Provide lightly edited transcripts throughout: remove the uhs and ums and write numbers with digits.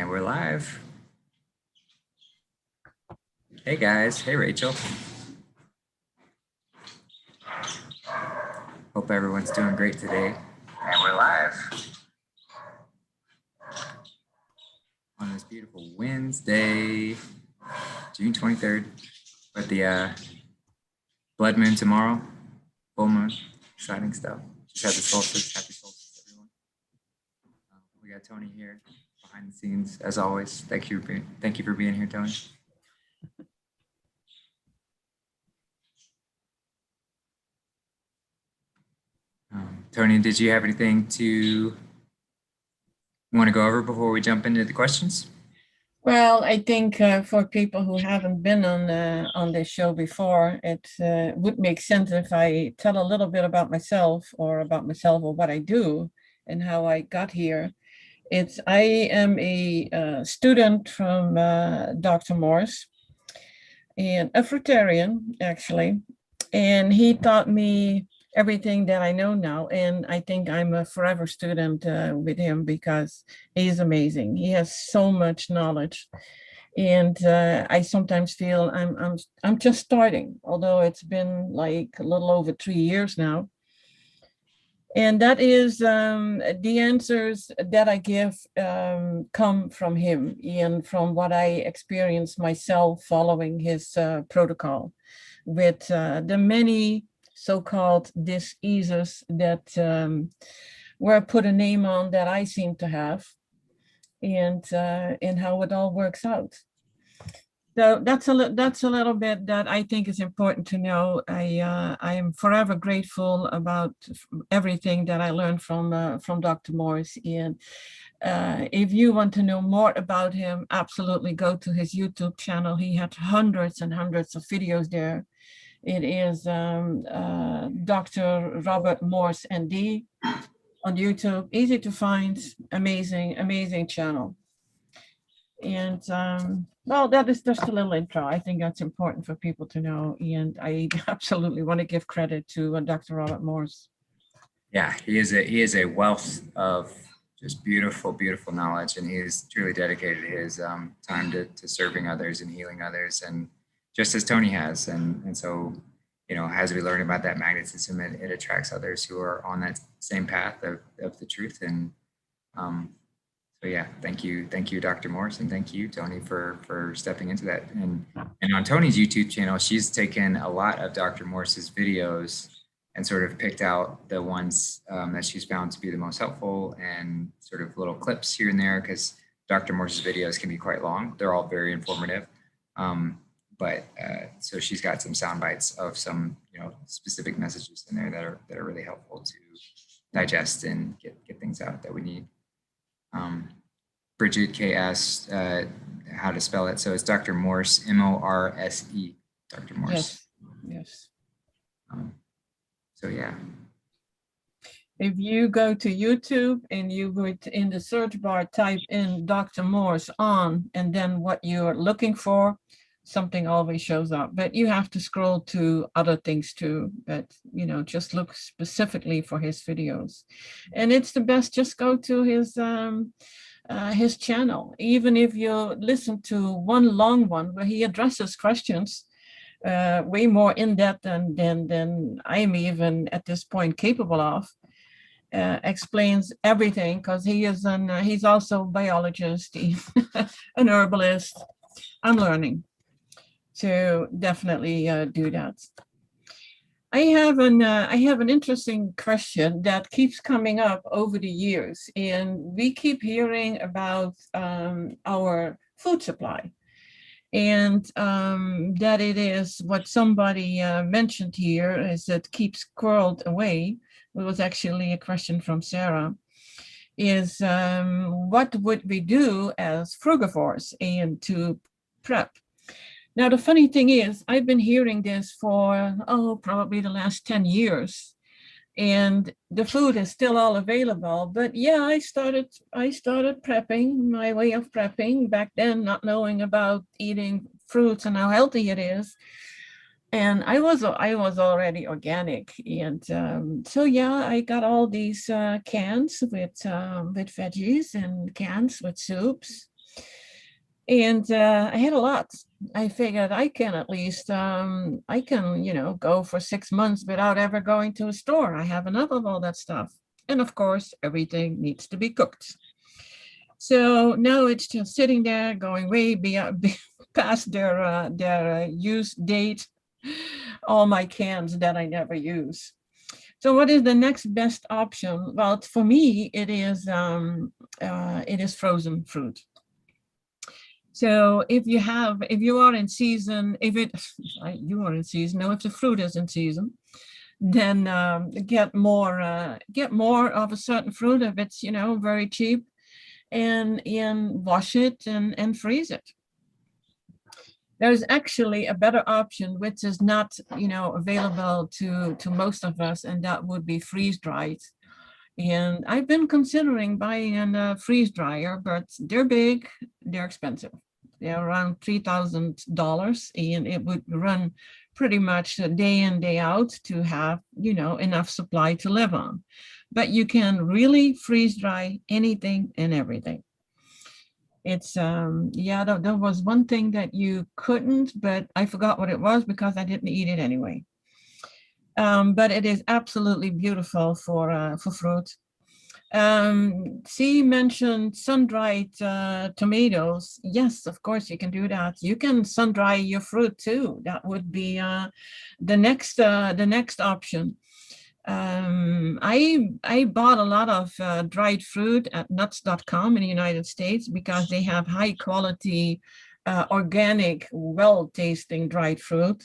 And we're live. Hey guys, hey Rachel. Hope everyone's doing great today. And we're live. On this beautiful Wednesday, June 23rd, with the blood moon tomorrow, full moon, exciting stuff. Just had the solstice, happy solstice everyone. We got Toni here behind the scenes as always. Thank you for being here, Toni. Toni, did you have anything to want to go over before we jump into the questions? Well, I think for people who haven't been on this show before, it would make sense if I tell a little bit about myself or what I do and how I got here. I am a student from Dr. Morse, and a fruitarian actually, and he taught me everything that I know now. And I think I'm a forever student with him because he's amazing. He has so much knowledge. And I sometimes feel I'm just starting, although it's been like a little over 3 years now. And that is the answers that I give come from him and from what I experienced myself following his protocol with the many so-called diseases that were put a name on that I seem to have, and how it all works out. So that's a little bit that I think is important to know. I am forever grateful about everything that I learned from Dr. Morse. And if you want to know more about him, absolutely go to his YouTube channel. He had hundreds and hundreds of videos there. It is Dr. Robert Morse ND on YouTube. Easy to find, amazing channel. And well, that is just a little intro. I think that's important for people to know. And I absolutely want to give credit to Dr. Robert Morse. Yeah, he is a wealth of just beautiful knowledge, and he's truly dedicated his time to serving others and healing others, and just as Toni has. And so, you know, as we learn about that magnetism, it attracts others who are on that same path of the truth. And so yeah, thank you, Dr. Morse, and thank you, Toni, for stepping into that. And on Toni's YouTube channel, she's taken a lot of Dr. Morse's videos and sort of picked out the ones that she's found to be the most helpful, and sort of little clips here and there, because Dr. Morse's videos can be quite long. They're all very informative. But so she's got some sound bites of some, you know, specific messages in there that are really helpful to digest and get things out that we need. Bridget K asked how to spell it. So it's Dr. Morse, M-O-R-S-E, Dr. Morse. Yes. So yeah. If you go to YouTube and you would in the search bar type in Dr. Morse on, and then what you're looking for, something always shows up. But you have to scroll to other things too. But you know, just look specifically for his videos, and it's the best. Just go to his channel. Even if you listen to one long one where he addresses questions way more in depth than I'm even at this point capable of. Explains everything, because he's also a biologist, an herbalist. I'm learning. So definitely do that. I have an interesting question that keeps coming up over the years, and we keep hearing about our food supply, and that it is what somebody mentioned here is it keeps squirreled away. It was actually a question from Sarah. Is what would we do as frugivores and to prep? Now, the funny thing is, I've been hearing this for, probably the last 10 years, and the food is still all available. But yeah, I started prepping, my way of prepping back then, not knowing about eating fruits and how healthy it is. And I was already organic. And so, yeah, I got all these cans with veggies and cans with soups. And I had a lot. I figured I can at least, I can, go for 6 months without ever going to a store. I have enough of all that stuff. And of course, everything needs to be cooked. So now it's just sitting there going way past their use date, all my cans that I never use. So what is the next best option? Well, for me, it is frozen fruit. So if you are in season, you are in season, no, if the fruit is in season, then get more of a certain fruit if it's, very cheap, and wash it and freeze it. There's actually a better option, which is not, available to most of us, and that would be freeze dried. And I've been considering buying a freeze dryer, but they're big, they're expensive. They're around $3,000, and it would run pretty much day in, day out to have, enough supply to live on. But you can really freeze dry anything and everything. It's there was one thing that you couldn't, but I forgot what it was because I didn't eat it anyway. But it is absolutely beautiful for fruit. C mentioned sun-dried tomatoes. Yes, of course you can do that. You can sun-dry your fruit too. That would be the next option. I bought a lot of dried fruit at nuts.com in the United States because they have high quality, organic, well-tasting dried fruit.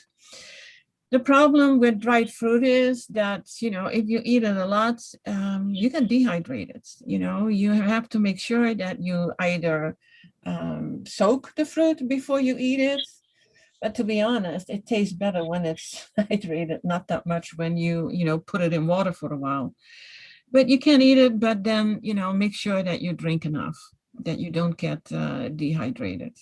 The problem with dried fruit is that, if you eat it a lot, you can dehydrate it. You have to make sure that you either soak the fruit before you eat it. But to be honest, it tastes better when it's hydrated, not that much when you put it in water for a while. But you can eat it, but then, make sure that you drink enough, that you don't get dehydrated.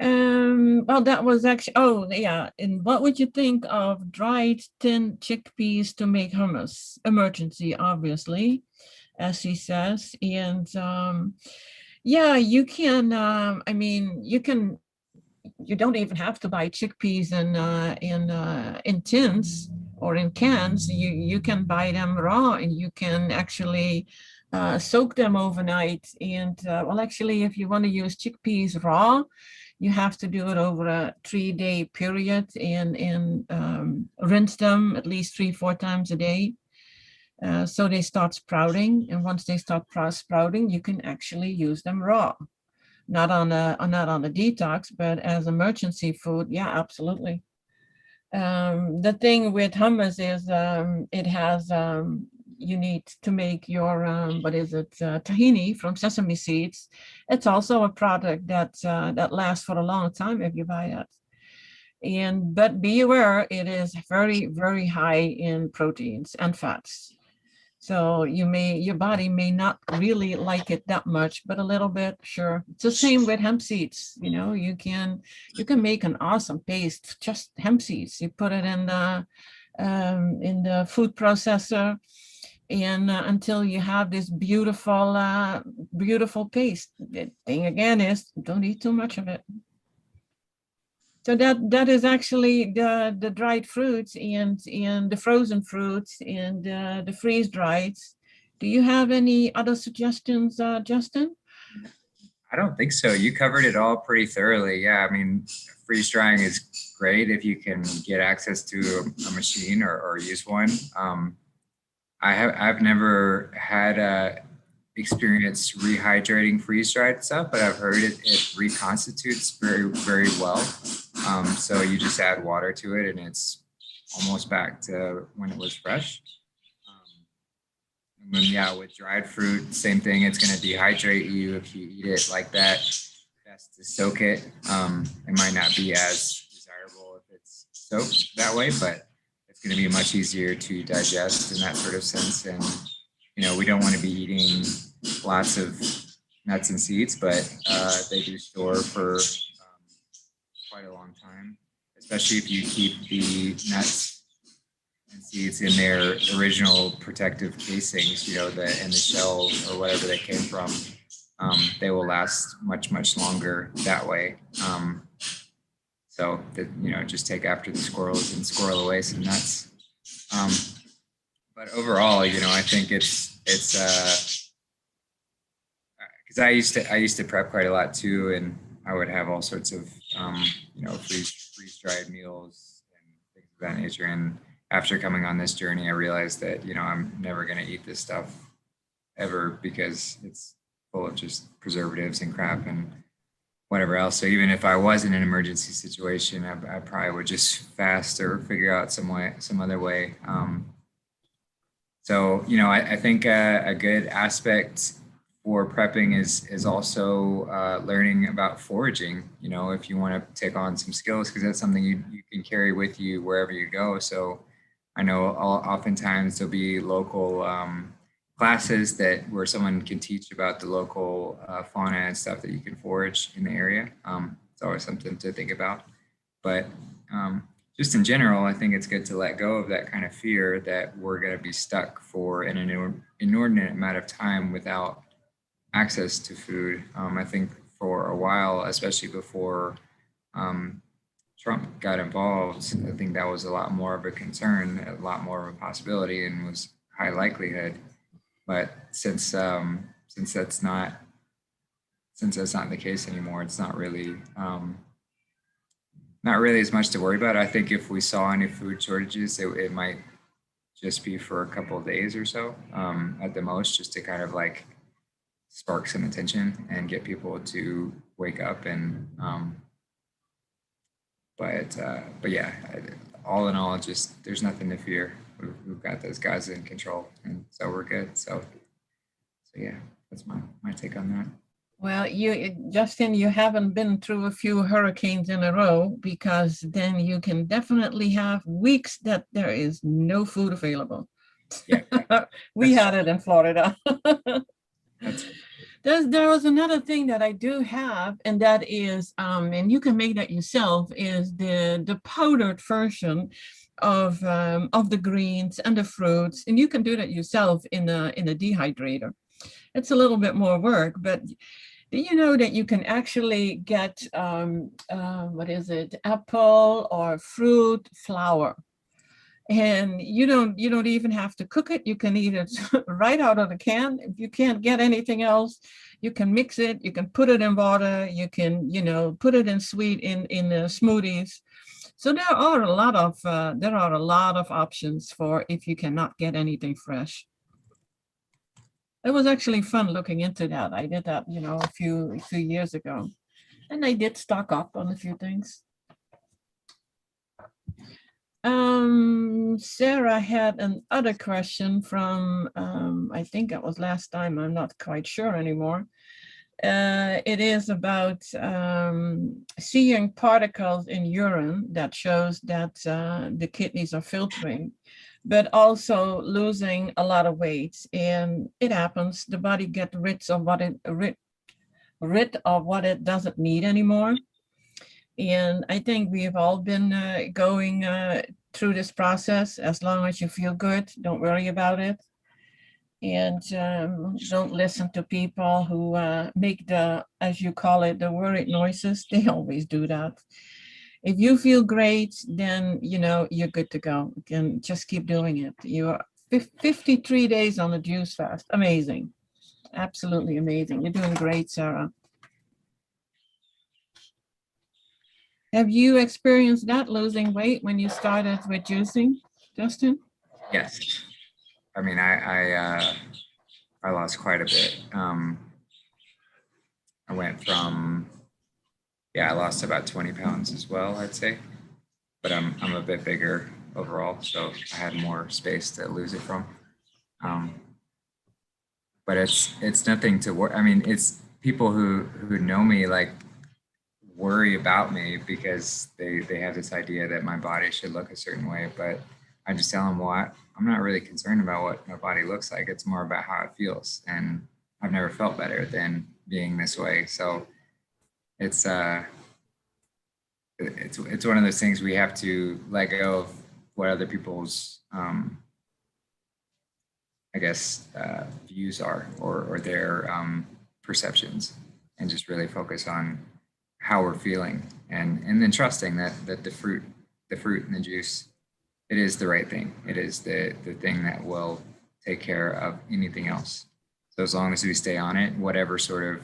Well, that was actually, oh yeah. And what would you think of dried tin chickpeas to make hummus? Emergency, obviously, as she says. And yeah, you can, you don't even have to buy chickpeas in tins or in cans. You can buy them raw, and you can actually soak them overnight. And well, actually, if you want to use chickpeas raw, you have to do it over a 3-day period and rinse them at least 3-4 times a day. So they start sprouting, and once they start sprouting, you can actually use them raw. Not on a detox, but as emergency food. Yeah, absolutely. The thing with hummus is it has you need to make your tahini from sesame seeds. It's also a product that lasts for a long time if you buy it. But be aware, it is very, very high in proteins and fats. So your body may not really like it that much, but a little bit, sure. It's the same with hemp seeds. You can make an awesome paste, just hemp seeds. You put it in the food processor, and until you have this beautiful paste. The thing again is, don't eat too much of it. So that is actually the dried fruits and the frozen fruits and the freeze dried. Do you have any other suggestions, Justin? I don't think so. You covered it all pretty thoroughly. Yeah, I mean, freeze drying is great if you can get access to a machine or use one. I've never had experience rehydrating freeze dried stuff, but I've heard it reconstitutes very, very well. So you just add water to it, and it's almost back to when it was fresh. And then, yeah, with dried fruit, same thing. It's going to dehydrate you if you eat it like that. Best to soak it. It might not be as desirable if it's soaked that way, but it's going to be much easier to digest in that sort of sense. And we don't want to be eating lots of nuts and seeds, but they do store for quite a long time, especially if you keep the nuts and seeds in their original protective casings, in the shell or whatever they came from. they will last much longer that way. So that, just take after the squirrels and squirrel away some nuts. But overall, I think it's because I used to prep quite a lot too, and I would have all sorts of freeze dried meals and things of that nature. And after coming on this journey, I realized that I'm never going to eat this stuff ever because it's full of just preservatives and crap and whatever else. So even if I was in an emergency situation, I probably would just fast or figure out some other way. So I think a good aspect for prepping is also learning about foraging. If you want to take on some skills, because that's something you can carry with you wherever you go. So I know oftentimes there'll be local classes where someone can teach about the local fauna and stuff that you can forage in the area. It's always something to think about. But just in general, I think it's good to let go of that kind of fear that we're going to be stuck for an inordinate amount of time without access to food. I think for a while, especially before Trump got involved, I think that was a lot more of a concern, a lot more of a possibility, and was high likelihood. But since that's not the case anymore, it's not really as much to worry about. I think if we saw any food shortages, it might just be for a couple of days or so at the most, just to kind of like spark some attention and get people to wake up. And but yeah, all in all, just there's nothing to fear. We've got those guys in control, and so we're good. So yeah, that's my take on that. Well, Justin, you haven't been through a few hurricanes in a row, because then you can definitely have weeks that there is no food available. Yeah, we had it in Florida. That's There was another thing that I do have, and that is, and you can make that yourself, is the powdered version of the greens and the fruits, and you can do that yourself in a dehydrator. It's a little bit more work, but do you know that you can actually get what is it, apple or fruit flour? And you don't even have to cook it. You can eat it right out of the can. If you can't get anything else, you can mix it. You can put it in water. You can put it in smoothies. So there are a lot of options for if you cannot get anything fresh. It was actually fun looking into that. I did that a few years ago, and I did stock up on a few things. Sarah had another question from, I think it was last time, I'm not quite sure anymore. It is about seeing particles in urine that shows that the kidneys are filtering, but also losing a lot of weight. And it happens, the body gets rid of what it doesn't need anymore. And I think we've all been going through this process. As long as you feel good, don't worry about it. And don't listen to people who make as you call it, the worried noises. They always do that. If you feel great, then you're good to go. You can just keep doing it. You're 53 days on the juice fast. Amazing. Absolutely amazing. You're doing great, Sarah. Have you experienced that, losing weight, when you started with juicing, Justin? Yes. I mean, I lost quite a bit. I went from, I lost about 20 pounds as well, I'd say. But I'm a bit bigger overall, so I had more space to lose it from. But it's nothing to worry. I mean, it's people who know me like worry about me because they have this idea that my body should look a certain way. But I just tell them, well, I'm not really concerned about what my body looks like. It's more about how it feels, and I've never felt better than being this way. So it's one of those things we have to let go of what other people's I guess views are, or their perceptions and just really focus on how we're feeling, and then trusting that the fruit and the juice, it is the right thing. It is the thing that will take care of anything else. So as long as we stay on it, whatever sort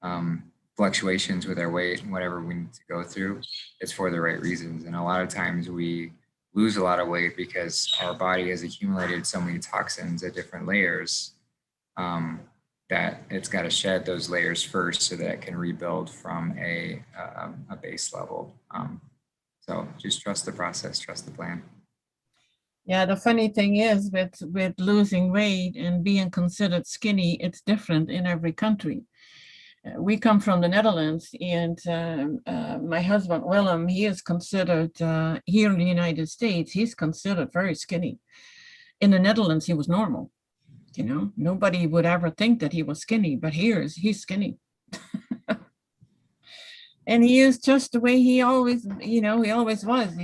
of fluctuations with our weight and whatever we need to go through, it's for the right reasons. And a lot of times we lose a lot of weight because our body has accumulated so many toxins at different layers, that it's got to shed those layers first so that it can rebuild from a base level. So just trust the process, trust the plan. Yeah, the funny thing is with losing weight and being considered skinny, it's different in every country. We come from the Netherlands, and my husband Willem, he is considered here in the United States, he's considered very skinny. In the Netherlands, he was normal. You know, nobody would ever think that he was skinny, but he's skinny. And he is just the way he always, he always was.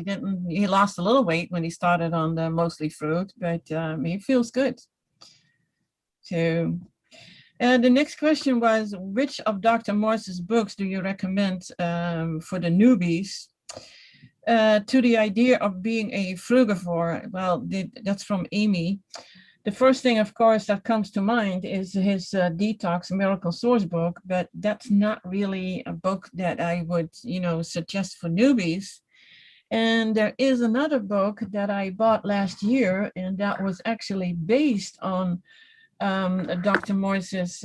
He lost a little weight when he started on the mostly fruit, but he feels good. So the next question was, which of Dr. Morse's books do you recommend for the newbies to the idea of being a frugivore? Well, that's from Amy. The first thing, of course, that comes to mind is his Detox Miracle Source book, but that's not really a book that I would, suggest for newbies. And there is another book that I bought last year, and that was actually based on Dr. Morse's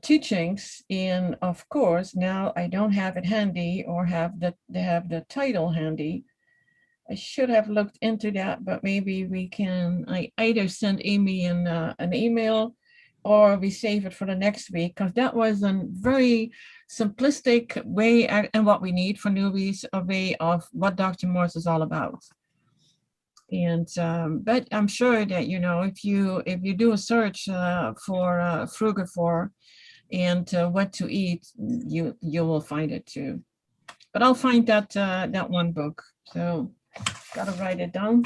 teachings. And of course, now I don't have it handy or have the title handy. I should have looked into that, but maybe I either send Amy an email or we save it for the next week, because that was a very simplistic way, and what we need for newbies, a way of what Dr. Morse is all about. And but I'm sure that if you do a search for frugivore and what to eat, you will find it too. But I'll find that one book. So gotta write it down.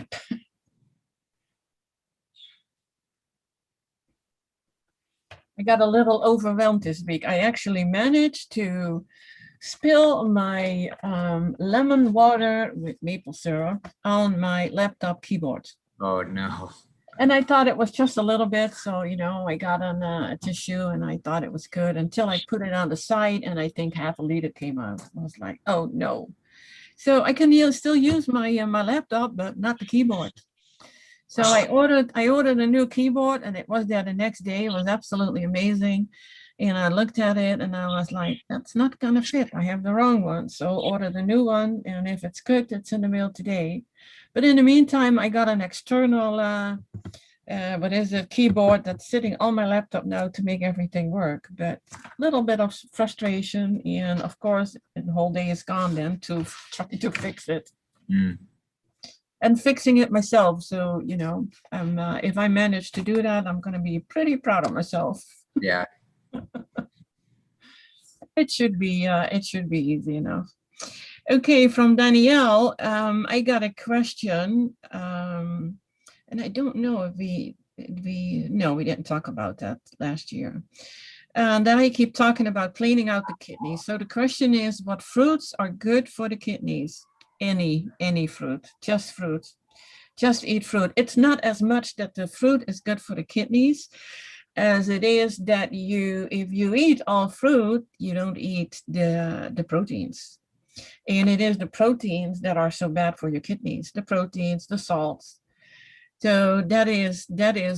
I got a little overwhelmed this week. I actually managed to spill my lemon water with maple syrup on my laptop keyboard. Oh no. And I thought it was just a little bit. So, I got on a tissue and I thought it was good until I put it on the side, and I think half a liter came out. I was like, oh no. So I can still use my my laptop, but not the keyboard. So I ordered a new keyboard, and it was there the next day. It was absolutely amazing. And I looked at it and I was like, that's not gonna fit. I have the wrong one. So ordered a new one, and if it's good, it's in the mail today. But in the meantime, I got an external keyboard that's sitting on my laptop now to make everything work. But a little bit of frustration, and of course the whole day is gone then to try to fix it. And fixing it myself. So if I manage to do that, I'm going to be pretty proud of myself. Yeah. It should be easy enough. Okay, from Danielle, I got a question, and I don't know if we didn't talk about that last year. And then I keep talking about cleaning out the kidneys. So the question is, what fruits are good for the kidneys? Any fruit, just fruit, just eat fruit. It's not as much that the fruit is good for the kidneys as it is that if you eat all fruit, you don't eat the proteins. And it is the proteins that are so bad for your kidneys, the proteins, the salts. So that is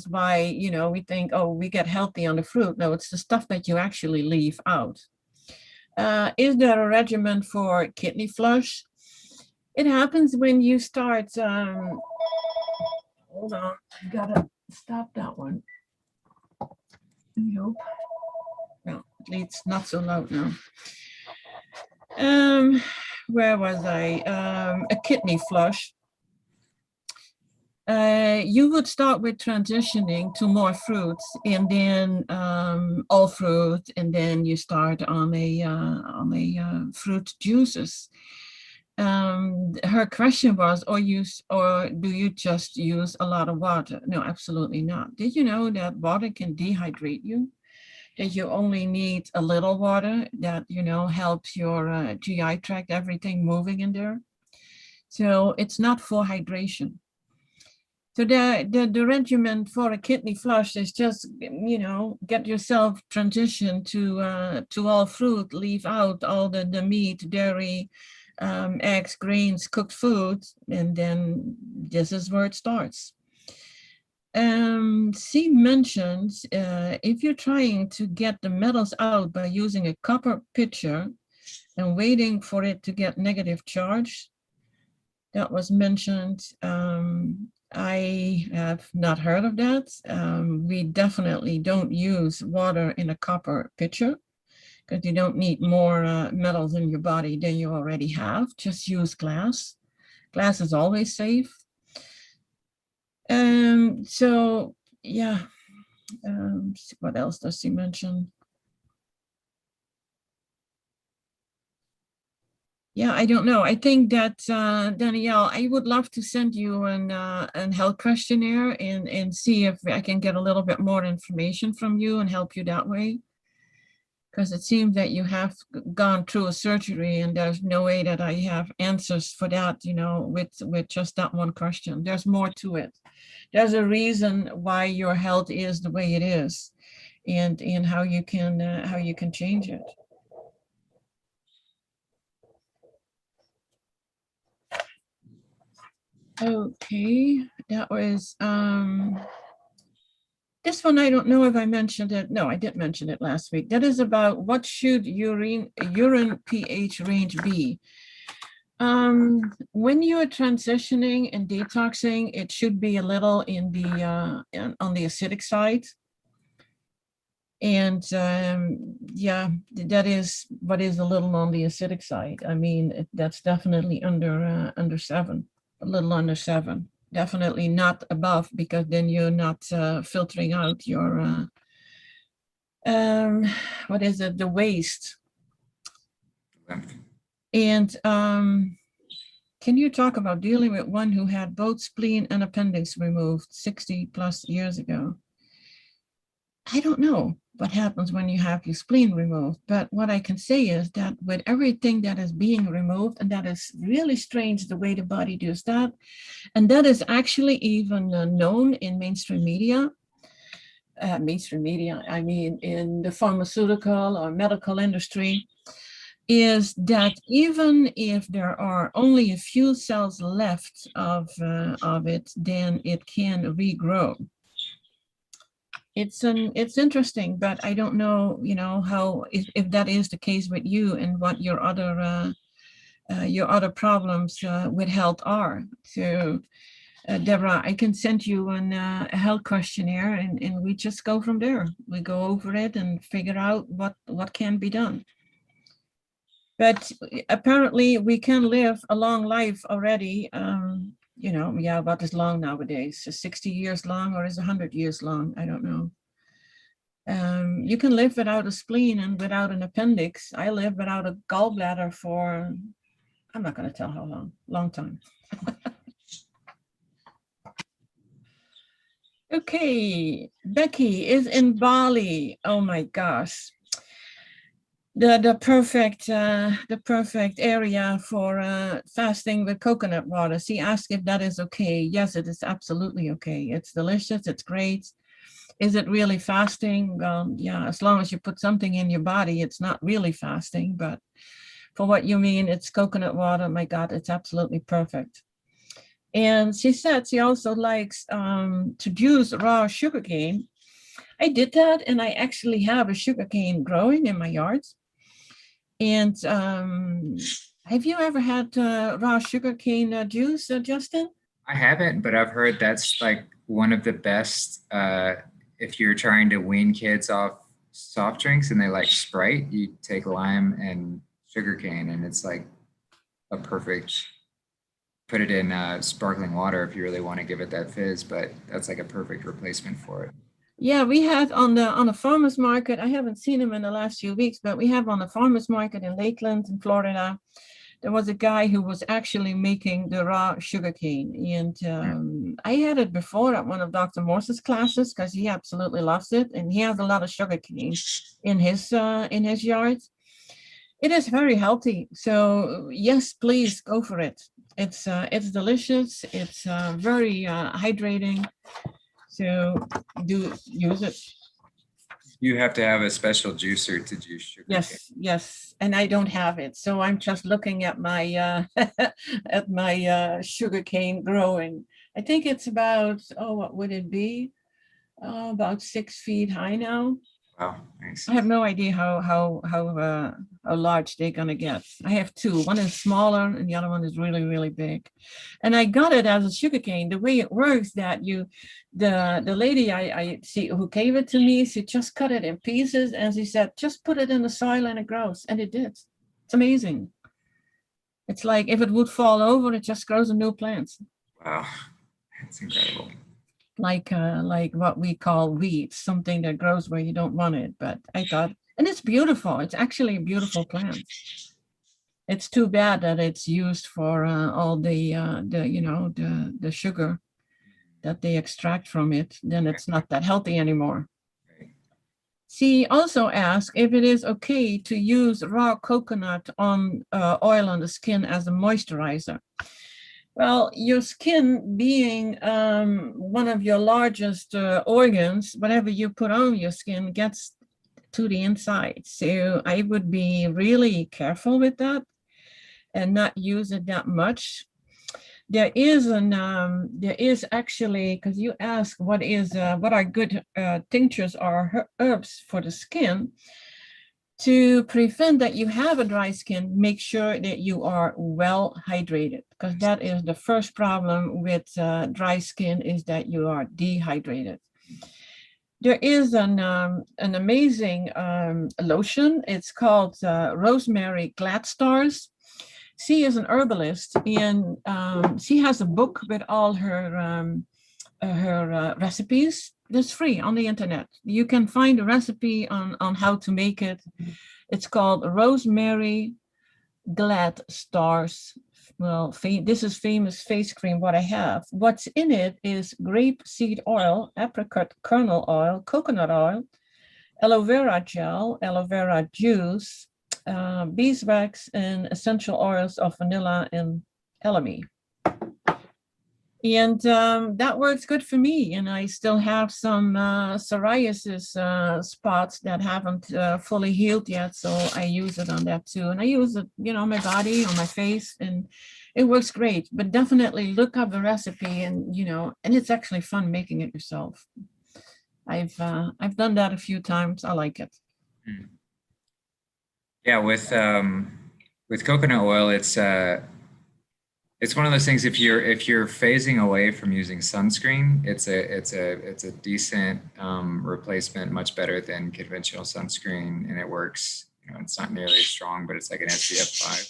why, we think, oh, we get healthy on the fruit. No, it's the stuff that you actually leave out. Is there a regimen for kidney flush? It happens when you start, hold on, I gotta stop that one. Nope. No, at least not so loud now. Where was I? A kidney flush. You would start with transitioning to more fruits, and then all fruit, and then you start on a fruit juices. Her question was, or do you just use a lot of water? No, absolutely not. Did you know that water can dehydrate you? that you only need a little water that, helps your GI tract, everything moving in there. So it's not for hydration. So the regimen for a kidney flush is just, get yourself transition to all fruit, leave out all the meat, dairy, eggs, grains, cooked foods, and then this is where it starts. She mentions if you're trying to get the metals out by using a copper pitcher and waiting for it to get negative charge, that was mentioned. I have not heard of that. We definitely don't use water in a copper pitcher because you don't need more metals in your body than you already have. Just use glass. Glass is always safe. So yeah, what else does she mention? Yeah, I don't know. I think that Danielle, I would love to send you an health questionnaire and see if I can get a little bit more information from you and help you that way. Because it seems that you have gone through a surgery and there's no way that I have answers for that, with just that one question. There's more to it. There's a reason why your health is the way it is, and how you can change it. Okay, that was this one. I don't know if I mentioned it. No, I did mention it last week. That is about what should urine pH range be. When you are transitioning and detoxing, it should be a little in the on the acidic side. And yeah, that is what is a little on the acidic side. I mean, that's definitely under 7, a little under 7. Definitely not above, because then you're not filtering out your what is it, the waste. And can you talk about dealing with one who had both spleen and appendix removed 60 plus years ago? I don't know what happens when you have your spleen removed, but what I can say is that with everything that is being removed, and that is really strange the way the body does that, and that is actually even known in mainstream media, I mean in the pharmaceutical or medical industry, is that even if there are only a few cells left of it, then it can regrow. It's interesting, but I don't know, how if that is the case with you and what your other problems with health are. So, Deborah, I can send you a health questionnaire, and we just go from there. We go over it and figure out what can be done. But apparently, we can live a long life already. Yeah, what is long nowadays? Is 60 years long, or is 100 years long? I don't know. You can live without a spleen and without an appendix. I live without a gallbladder for, I'm not going to tell how long time. Okay, Becky is in Bali. Oh my gosh. The perfect area for fasting with coconut water. She asked if that is okay. Yes, it is absolutely okay. It's delicious. It's great. Is it really fasting? Yeah, as long as you put something in your body, it's not really fasting. But for what you mean, it's coconut water. My God, it's absolutely perfect. And she said she also likes to juice raw sugarcane. I did that, and I actually have a sugarcane growing in my yard. And have you ever had raw sugarcane juice, Justin? I haven't, but I've heard that's like one of the best if you're trying to wean kids off soft drinks and they like Sprite. You take lime and sugarcane, and it's like a perfect. Put it in sparkling water if you really want to give it that fizz, but that's like a perfect replacement for it. Yeah, we had on the farmers market. I haven't seen them in the last few weeks, but we have on the farmers market in Lakeland in Florida. there was a guy who was actually making the raw sugarcane. And I had it before at one of Dr. Morse's classes because he absolutely loves it. And he has a lot of sugarcane in his yard. It is very healthy. So yes, please go for it. It's delicious. It's very hydrating. So do use it. You have to have a special juicer to juice sugar cane. Yes, and I don't have it, so I'm just looking at my at my sugar cane growing. I think it's about, oh, what would it be? About 6 feet high now. Wow, nice. I have no idea how large they're gonna get. I have two. One is smaller, and the other one is really, really big. And I got it as a sugarcane. The way it works, that the lady I see who gave it to me, she just cut it in pieces, and she said, just put it in the soil and it grows, and it did. It's amazing. It's like if it would fall over, it just grows a new plant. Wow, that's incredible. Like what we call weeds, something that grows where you don't want it. But I thought, and it's beautiful. It's actually a beautiful plant. It's too bad that it's used for all the sugar that they extract from it. Then it's not that healthy anymore. She also asked if it is okay to use raw coconut oil on the skin as a moisturizer. Well, your skin being one of your largest organs, whatever you put on your skin gets to the inside. So I would be really careful with that and not use it that much. There is actually, because you asked what are good tinctures or herbs for the skin. To prevent that you have a dry skin, make sure that you are well hydrated, because that is the first problem with dry skin, is that you are dehydrated. There is an amazing lotion. It's called Rosemary Glad Stars. She is an herbalist, and she has a book with all her recipes. It's free on the internet. You can find a recipe on how to make it. It's called Rosemary Glad Stars. Well, this is famous face cream, what I have. What's in it is grape seed oil, apricot kernel oil, coconut oil, aloe vera gel, aloe vera juice, beeswax, and essential oils of vanilla and elemi. And that works good for me. And I still have some psoriasis spots that haven't fully healed yet. So I use it on that too. And I use it, on my body, on my face, and it works great. But definitely look up the recipe, and, and it's actually fun making it yourself. I've done that a few times. I like it. Yeah, with coconut oil, it's one of those things. If you're phasing away from using sunscreen, it's a decent replacement, much better than conventional sunscreen, and it works. It's not nearly as strong, but it's like an SPF 5.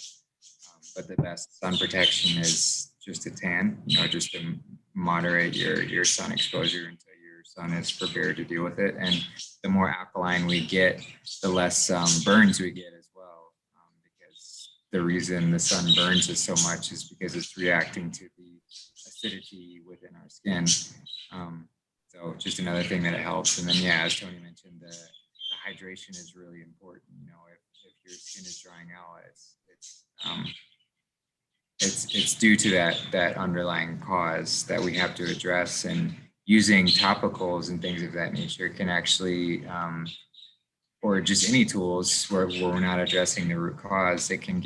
But the best sun protection is just a tan, just to moderate your sun exposure until your sun is prepared to deal with it. And the more alkaline we get, the less burns we get as well. Because the reason the sun burns us so much is because it's reacting to the acidity within our skin. So just another thing that it helps. And then, yeah, as Toni mentioned, the hydration is really important. If your skin is drying out, it's due to that underlying cause that we have to address. And using topicals and things of that nature can actually, or just any tools where we're not addressing the root cause, it can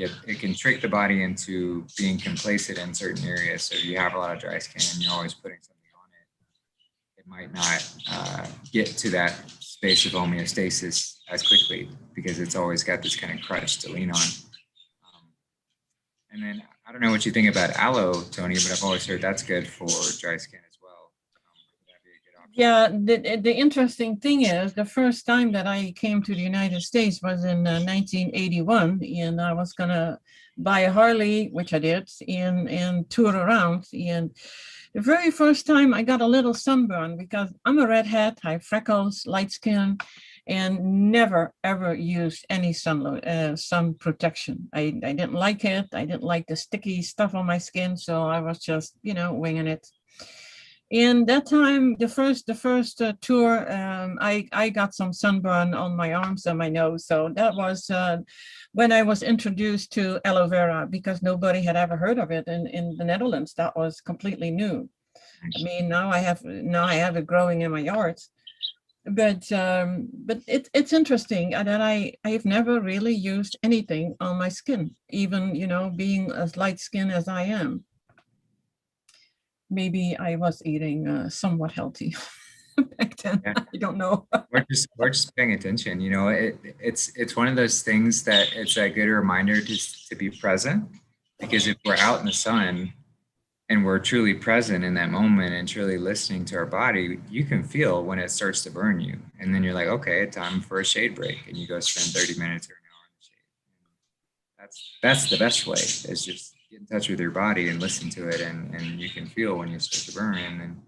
trick the body into being complacent in certain areas. So if you have a lot of dry skin and you're always putting something on it, it might not get to that space of homeostasis as quickly, because it's always got this kind of crutch to lean on. And then I don't know what you think about aloe, Toni, but I've always heard that's good for dry skin as well. Would that be a good option? Yeah, the interesting thing is, the first time that I came to the United States was in 1981, and I was gonna buy a Harley, which I did, and tour around. And the very first time I got a little sunburn, because I'm a redhead, I have freckles, light skin, and never ever used any sun protection. I didn't like it. I didn't like the sticky stuff on my skin, so I was just, winging it. And that time, the first tour, I got some sunburn on my arms and my nose. So that was when I was introduced to aloe vera, because nobody had ever heard of it in the Netherlands. That was completely new. I mean, now I have it growing in my yard. But it's interesting that I've never really used anything on my skin, even being as light skinned as I am. Maybe I was eating somewhat healthy back then. Yeah. I don't know. We're just paying attention. It's one of those things that it's a good reminder to be present, because if we're out in the sun and we're truly present in that moment and truly listening to our body, you can feel when it starts to burn you. And then you're like, okay, time for a shade break. And you go spend 30 minutes or an hour in the shade. And that's the best way, is just get in touch with your body and listen to it. And you can feel when you start to burn, and then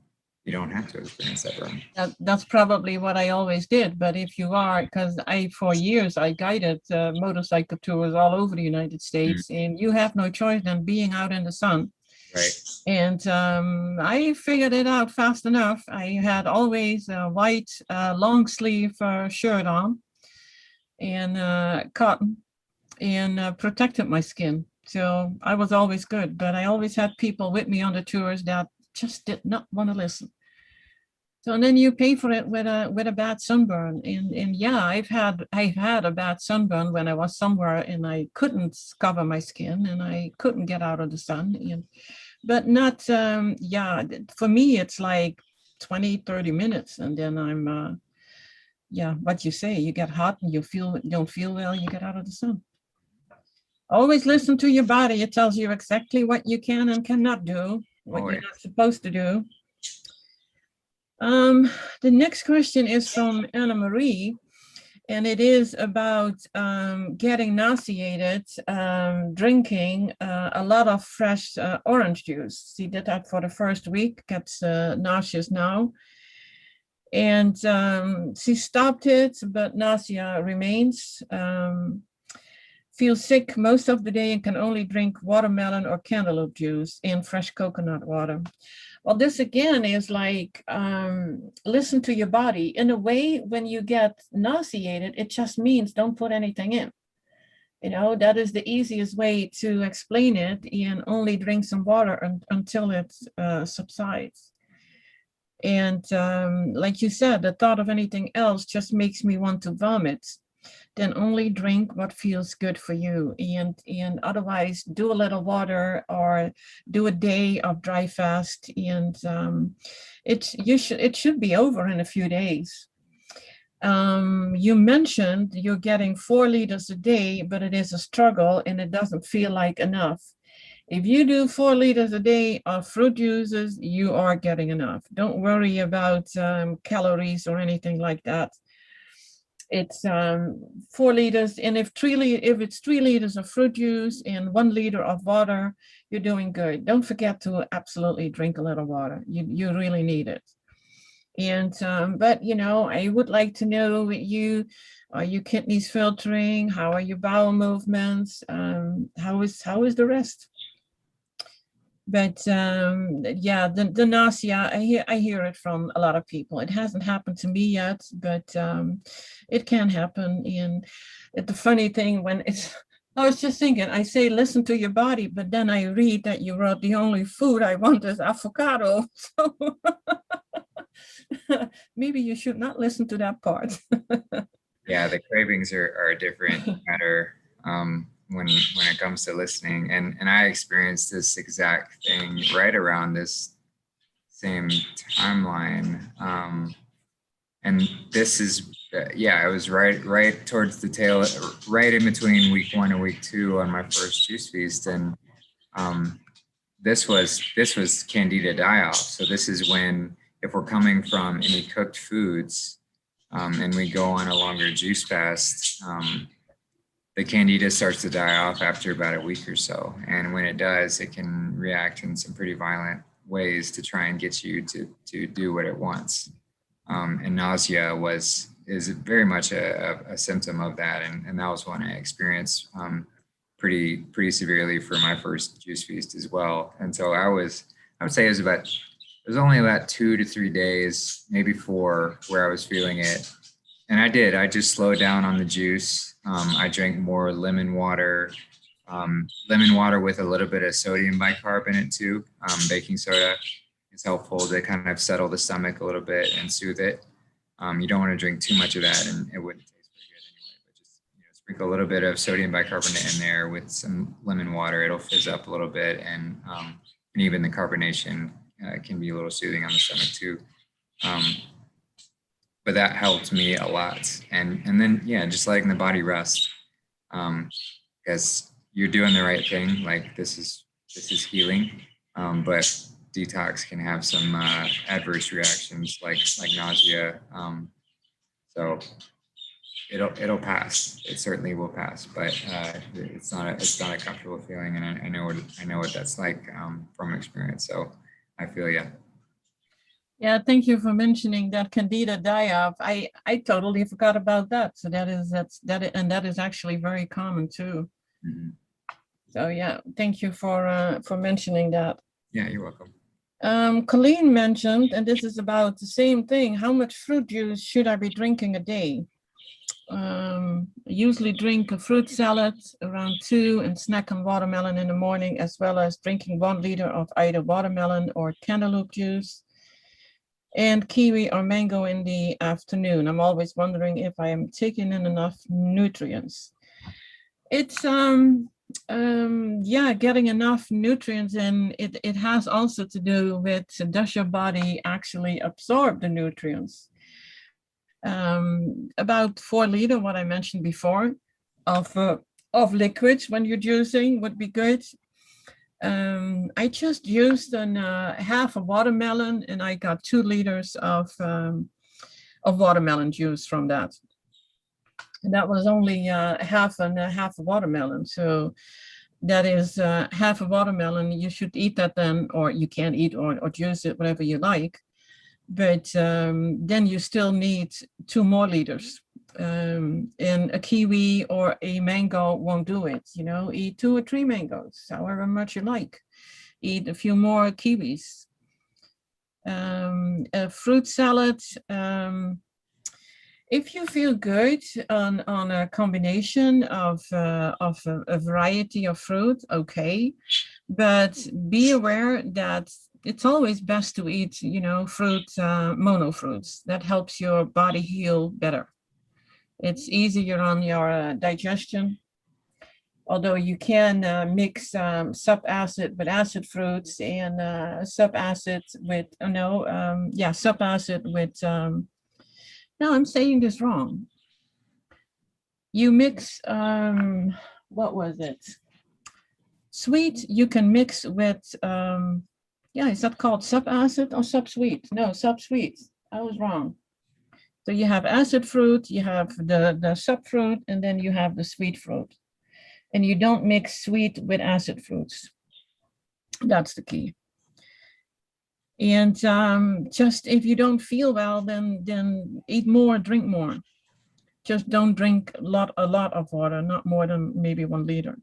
you don't have to experience that burn. That's probably what I always did. But if you are, because for years I guided motorcycle tours all over the United States, and you have no choice than being out in the sun. Right. And I figured it out fast enough. I had always a white long sleeve shirt on, and cotton, and protected my skin. So I was always good, but I always had people with me on the tours that just did not want to listen. So and then you pay for it with a bad sunburn. And yeah, I've had a bad sunburn when I was somewhere and I couldn't cover my skin and I couldn't get out of the sun. But not, for me, it's like 20, 30 minutes. And then I'm, what you say, you get hot and you don't feel well, you get out of the sun. Always listen to your body. It tells you exactly what you can and cannot do, what you're not supposed to do. The next question is from Anna Marie, and it is about getting nauseated, drinking a lot of fresh orange juice. She did that for the first week, gets nauseous now. And she stopped it, but nausea remains. Feels sick most of the day and can only drink watermelon or cantaloupe juice and fresh coconut water. Well, this again is like, listen to your body. In a way, when you get nauseated, it just means don't put anything in. That is the easiest way to explain it, and only drink some water until it subsides. And like you said, the thought of anything else just makes me want to vomit. Then only drink what feels good for you, and otherwise do a little water or do a day of dry fast, and it should be over in a few days. You mentioned you're getting 4 liters a day, but it is a struggle and it doesn't feel like enough. If you do 4 liters a day of fruit juices, you are getting enough. Don't worry about calories or anything like that. It's 4 liters, and if it's 3 liters of fruit juice and 1 liter of water, you're doing good. Don't forget to absolutely drink a little water. You really need it. And but I would like to know, are your kidneys filtering? How are your bowel movements? How is the rest? But the nausea, I hear it from a lot of people. It hasn't happened to me yet, but it can happen. And the funny thing, I was just thinking, I say listen to your body, but then I read that you wrote the only food I want is avocado. So maybe you should not listen to that part. Yeah, the cravings are a different matter. When it comes to listening, and I experienced this exact thing right around this same timeline, and this is it was right towards the tail, right in between week 1 and week 2 on my first juice feast, and this was candida die-off. So this is when, if we're coming from any cooked foods and we go on a longer juice fast, the candida starts to die off after about a week or so. And when it does, it can react in some pretty violent ways to try and get you to do what it wants. And nausea was is very much a symptom of that. And that was one I experienced pretty severely for my first juice feast as well. And so I would say it was only about 2 to 3 days, maybe 4, where I was feeling it. And I just slowed down on the juice. I drank more lemon water with a little bit of sodium bicarb in it too. Baking soda is helpful to kind of settle the stomach a little bit and soothe it. You don't want to drink too much of that, and it wouldn't taste very good anyway. But just sprinkle a little bit of sodium bicarbonate in there with some lemon water. It'll fizz up a little bit, and even the carbonation can be a little soothing on the stomach too. But that helped me a lot. And then just letting the body rest, because you're doing the right thing. Like this is healing, but detox can have some adverse reactions like nausea. So it'll pass. It certainly will pass, but it's not a comfortable feeling, and I know what that's like from experience. So I feel you. Yeah, thank you for mentioning that Candida die-off. I totally forgot about that. So that is actually very common too. Mm-hmm. So yeah, thank you for mentioning that. Yeah, you're welcome. Colleen mentioned, and this is about the same thing, how much fruit juice should I be drinking a day? I usually drink a fruit salad around 2 and snack on watermelon in the morning, as well as drinking 1 liter of either watermelon or cantaloupe juice, and kiwi or mango in the afternoon. I'm always wondering if I am taking in enough nutrients. It's getting enough nutrients in. It has also to do with, does your body actually absorb the nutrients? About 4 liter, what I mentioned before, of liquids when you're juicing would be good. I just used half a watermelon, and I got 2 liters of watermelon juice from that. And that was only half a watermelon. So that is half a watermelon. You should eat that then, or you can eat or juice it, whatever you like. But then you still need 2 more liters. And a kiwi or a mango won't do it. Eat 2 or 3 mangoes, however much you like. Eat a few more kiwis. A fruit salad. If you feel good on a combination of a variety of fruit, okay, but be aware that it's always best to eat, fruit, mono fruits. That helps your body heal better. It's easier on your digestion. Although you can mix subacid with acid fruits and subacid with, subacid with, no, I'm saying this wrong. You mix, what was it? Sweet, you can mix with, is that called subacid or subsweet? No, subsweet. I was wrong. So you have acid fruit, you have the subfruit, and then you have the sweet fruit. And you don't mix sweet with acid fruits. That's the key. And just if you don't feel well, then eat more, drink more. Just don't drink a lot of water, not more than maybe 1 liter.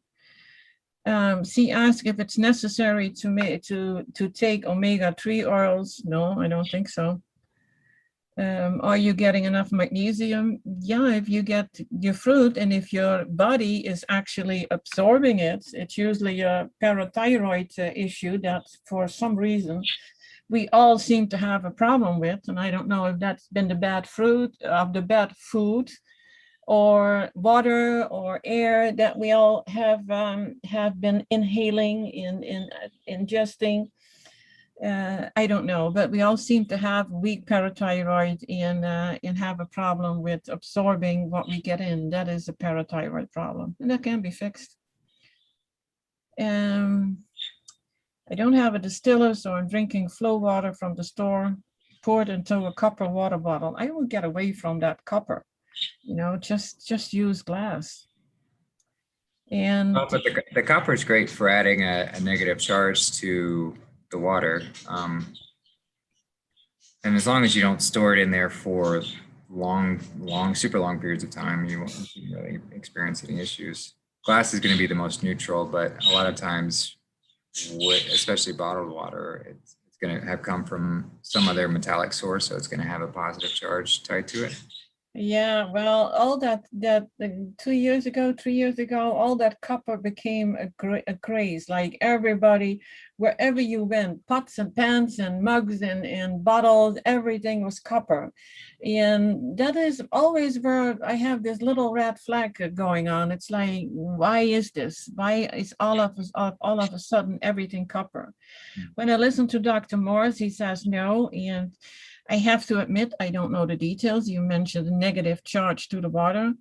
She asked if it's necessary to take omega-3 oils. No, I don't think so. Are you getting enough magnesium? Yeah, if you get your fruit and if your body is actually absorbing it, it's usually a parathyroid issue that for some reason we all seem to have a problem with. And I don't know if that's been the bad food or water or air that we all have been inhaling, in ingesting. I don't know, but we all seem to have weak parathyroid and have a problem with absorbing what we get in. That is a parathyroid problem, and that can be fixed. I don't have a distiller, so I'm drinking flow water from the store, poured into a copper water bottle. I will get away from that copper, just use glass. And but the copper is great for adding a negative charge to the water. And as long as you don't store it in there for super long periods of time, you won't really experience any issues. Glass is going to be the most neutral, but a lot of times, especially bottled water, it's going to have come from some other metallic source, so it's going to have a positive charge tied to it. Yeah, well, all that 2 years ago, 3 years ago, all that copper became a craze. Like everybody, wherever you went, pots and pans and mugs and bottles, everything was copper. And that is always where I have this little red flag going on. It's like, why is this? Why is all of a sudden everything copper? When I listen to Dr. Morris, he says no, and I have to admit, I don't know the details. You mentioned the negative charge to the water.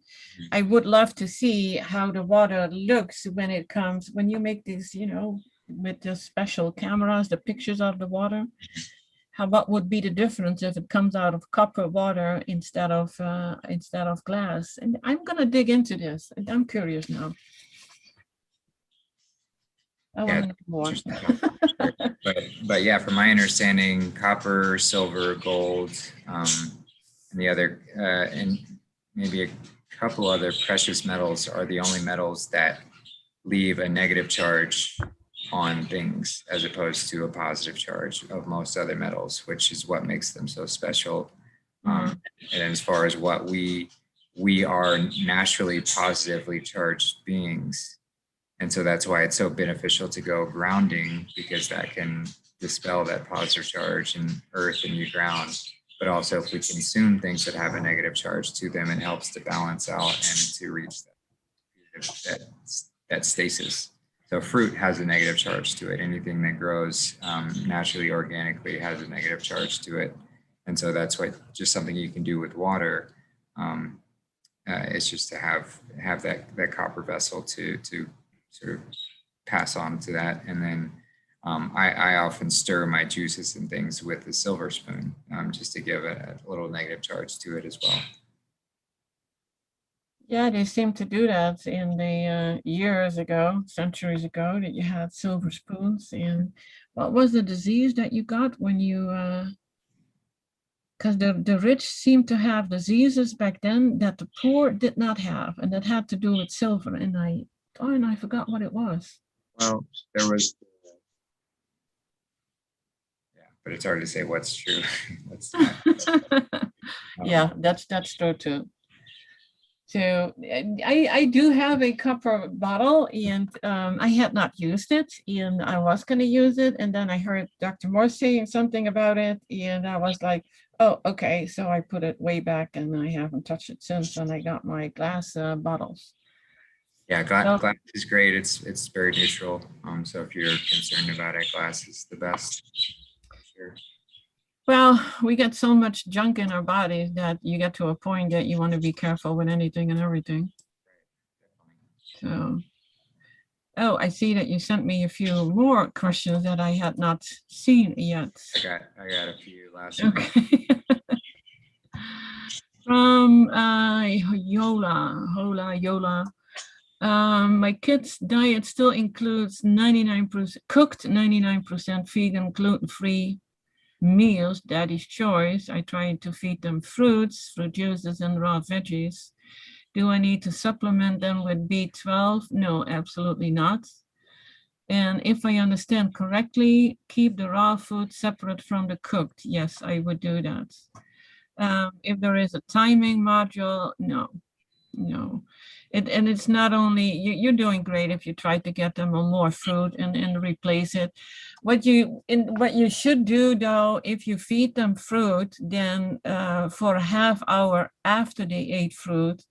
I would love to see how the water looks when you make these, with the special cameras, the pictures of the water. What would be the difference if it comes out of copper water instead of glass? And I'm gonna dig into this. I'm curious now. I want to know more. But yeah, from my understanding, copper, silver, gold, and the other, and maybe a couple other precious metals are the only metals that leave a negative charge on things as opposed to a positive charge of most other metals, which is what makes them so special. And as far as what we are naturally positively charged beings. And so that's why it's so beneficial to go grounding, because that can dispel that positive charge in earth and your ground. But also if we consume things that have a negative charge to them, it helps to balance out and to reach that stasis. So fruit has a negative charge to it. Anything that grows naturally, organically has a negative charge to it. And so that's just something you can do with water. It's just to have that copper vessel to sort of pass on to that. And then I often stir my juices and things with a silver spoon, just to give a little negative charge to it as well. Yeah, they seem to do that in the years ago, centuries ago, that you had silver spoons. And what was the disease that you got when you, because the rich seemed to have diseases back then that the poor did not have, and that had to do with silver. And I forgot what it was. Well, there was, yeah, but it's hard to say what's true. What's not. Yeah, that's true too. So I do have a copper bottle, and I had not used it, and I was going to use it, and then I heard Dr. Morse saying something about it, and I was like, oh, okay. So I put it way back, and I haven't touched it since, and I got my glass bottles. Yeah, glass is great. It's very neutral. So if you're concerned about it, glass is the best. Sure. Well, we get so much junk in our bodies that you get to a point that you want to be careful with anything and everything. So, oh, I see that you sent me a few more questions that I had not seen yet. I got a few last. Okay. From Yola. My kid's diet still includes 99% cooked, 99% vegan, gluten-free meals, daddy's choice. I try to feed them fruits, fruit juices, and raw veggies. Do I need to supplement them with B12? No, absolutely not. And if I understand correctly, keep the raw food separate from the cooked. Yes, I would do that. If there is a timing module, no. And it's not only, you're doing great if you try to get them on more fruit and replace it. What you should do though, if you feed them fruit, then for a half hour after they ate fruit,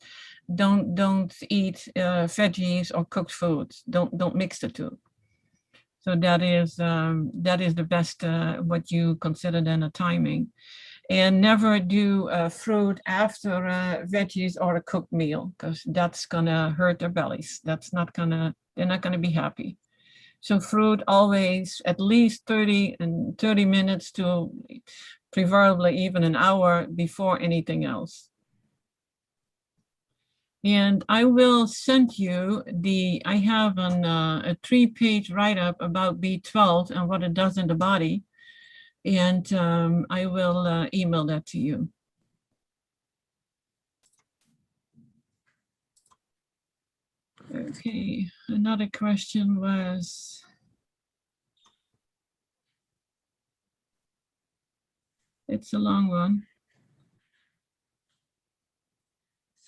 don't eat veggies or cooked foods. Don't mix the two. So that is the best what you consider then a timing. And never do fruit after veggies or a cooked meal, because that's gonna hurt their bellies. They're not gonna be happy. So fruit always at least 30 minutes to preferably even an hour before anything else. And I will send you I have a 3-page write-up about B12 and what it does in the body. And I will email that to you. Okay, another question was, it's a long one.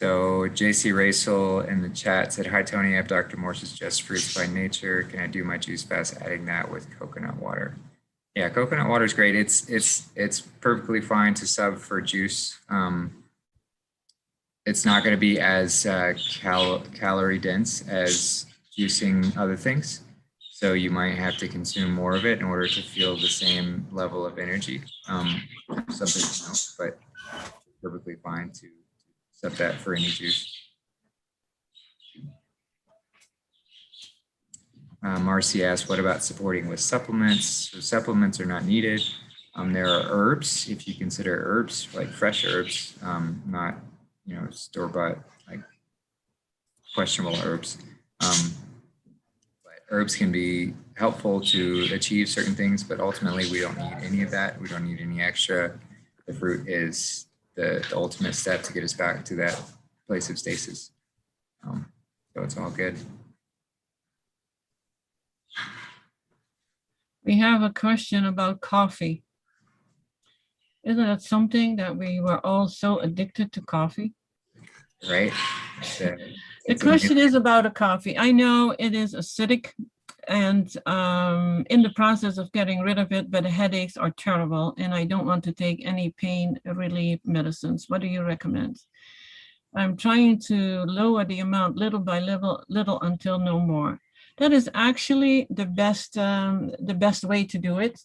So JC Racel in the chat said, "Hi Tony, I have Dr. Morse's Just Fruits by Nature. Can I do my juice fast adding that with coconut water?" Yeah, coconut water is great. It's perfectly fine to sub for juice. It's not going to be as calorie dense as juicing other things. So you might have to consume more of it in order to feel the same level of energy. Something else, but perfectly fine to sub that for any juice. Marcy asked, what about supporting with supplements? So supplements are not needed. There are herbs, if you consider herbs, like fresh herbs, not, store-bought, like questionable herbs. But herbs can be helpful to achieve certain things, but ultimately we don't need any of that. We don't need any extra. The fruit is the ultimate step to get us back to that place of stasis. So it's all good. We have a question about coffee. Isn't it something that we were all so addicted to coffee? Right. The question is about a coffee. I know it is acidic and in the process of getting rid of it, but the headaches are terrible and I don't want to take any pain relief medicines. What do you recommend? I'm trying to lower the amount little by little until no more. That is actually the best way to do it.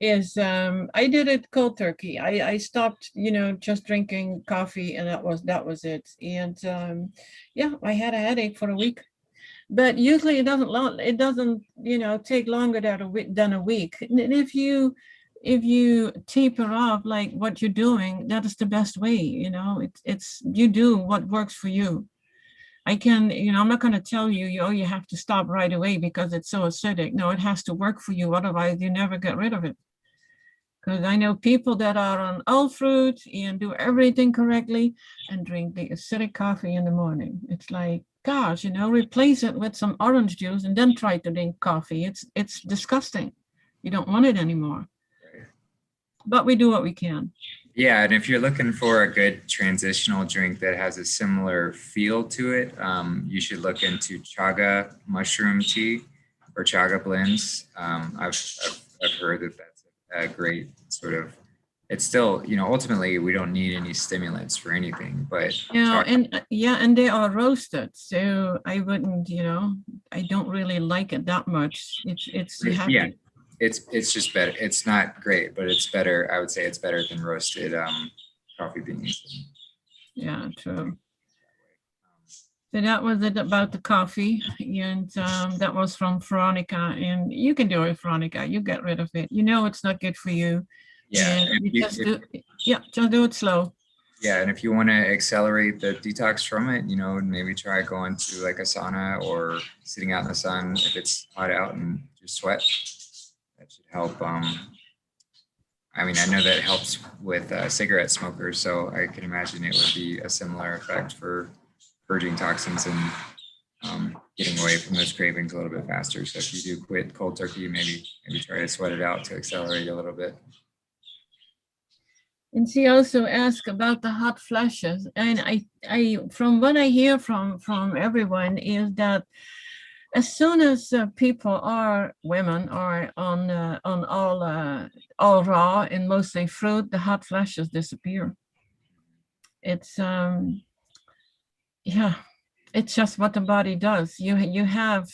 Is I did it cold turkey. I stopped, just drinking coffee, and that was it. And yeah, I had a headache for a week, but usually it doesn't take longer than a week. And if you taper off like what you're doing, that is the best way. It's you do what works for you. I'm not going to tell you, you have to stop right away because it's so acidic. No, it has to work for you. Otherwise, you never get rid of it. Because I know people that are on all fruit and do everything correctly and drink the acidic coffee in the morning. It's like, gosh, replace it with some orange juice and then try to drink coffee. It's disgusting. You don't want it anymore. But we do what we can. Yeah, and if you're looking for a good transitional drink that has a similar feel to it, you should look into chaga mushroom tea or chaga blends. I've heard that that's a great sort of. It's still, ultimately we don't need any stimulants for anything, but and they are roasted, so I wouldn't, I don't really like it that much. It's you have to. It's just better. It's not great, but it's better. I would say it's better than roasted coffee beans. Yeah, true. So that was it about the coffee, and that was from Veronica. And you can do it, Veronica. You get rid of it. It's not good for you. Yeah, just do it slow. Yeah, and if you want to accelerate the detox from it, maybe try going to like a sauna or sitting out in the sun if it's hot out and just sweat. That should help. I know that helps with cigarette smokers, so I can imagine it would be a similar effect for purging toxins and getting away from those cravings a little bit faster. So if you do quit cold turkey, maybe try to sweat it out to accelerate a little bit. And she also asked about the hot flashes, and I from what I hear from everyone is that as soon as women are on all raw and mostly fruit, the hot flashes disappear. It's it's just what the body does. You have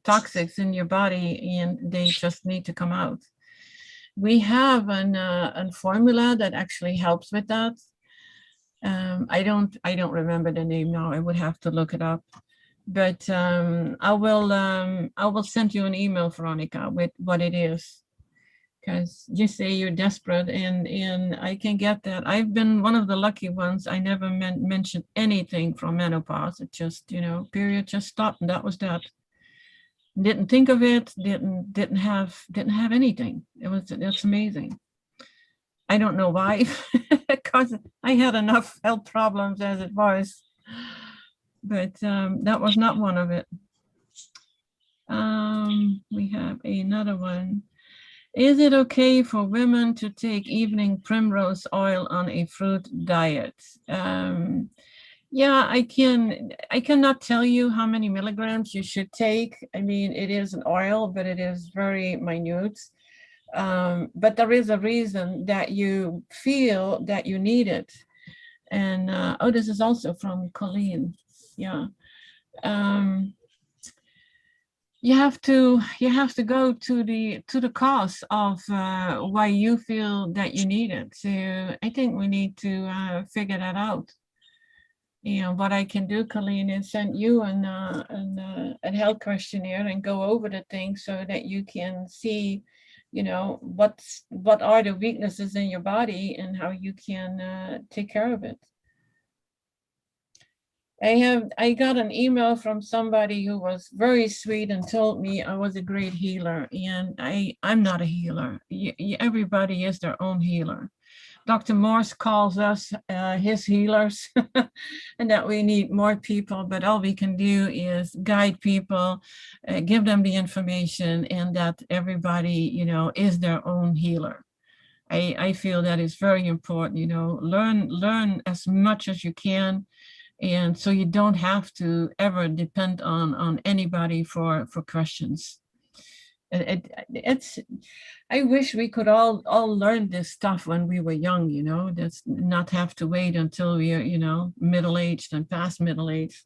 toxics in your body, and they just need to come out. We have a formula that actually helps with that. I don't remember the name now. I would have to look it up. But I will send you an email, Veronica, with what it is, because you say you're desperate, and I can get that. I've been one of the lucky ones. I never mentioned anything from menopause. It just, period just stopped, and that was that. Didn't think of it. Didn't have anything. That's amazing. I don't know why, because I had enough health problems as it was. but that was not one of it. We have another one. Is it okay for women to take evening primrose oil on a fruit diet? Yeah, I cannot tell you how many milligrams you should take. I mean, it is an oil, but it is very minute. But there is a reason that you feel that you need it. And oh, this is also from Colleen. Yeah. You have to go to the cause of why you feel that you need it. So I think we need to figure that out. You know, what I can do, Colleen, is send you a health questionnaire and go over the things so that you can see, you know, what are the weaknesses in your body and how you can take care of it. I got an email from somebody who was very sweet and told me I was a great healer, and I'm not a healer. Everybody is their own healer. Dr. Morse calls us his healers, and that we need more people, but all we can do is guide people, give them the information, and that everybody, you know, is their own healer. I feel that is very important, you know, learn as much as you can. And so you don't have to ever depend on anybody for questions. It's I wish we could all learn this stuff when we were young, you know, that's not have to wait until we're, you know, middle-aged and past middle age.